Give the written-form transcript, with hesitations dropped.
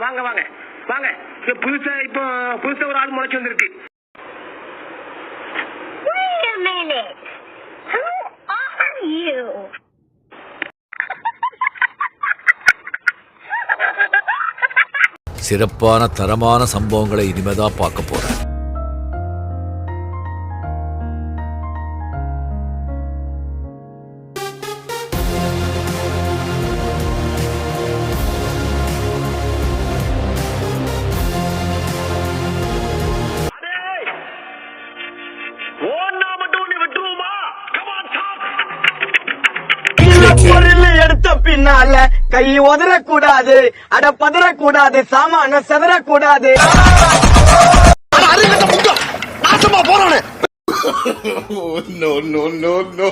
வாங்க வாங்க வாங்க. புதுசா ஒரு ஆள் முளைச்சு வந்திருக்கு. Wait a minute. Who are you? சிறப்பான தரமான சம்பவங்களை இனிமேதான் பார்க்க போறேன். எடுத்த பின்னால கை உதறக்கூடாது, அட பதறக்கூடாது, சாமான செதறக்கூடாது. நாசமா போறானே. No, no, no, no.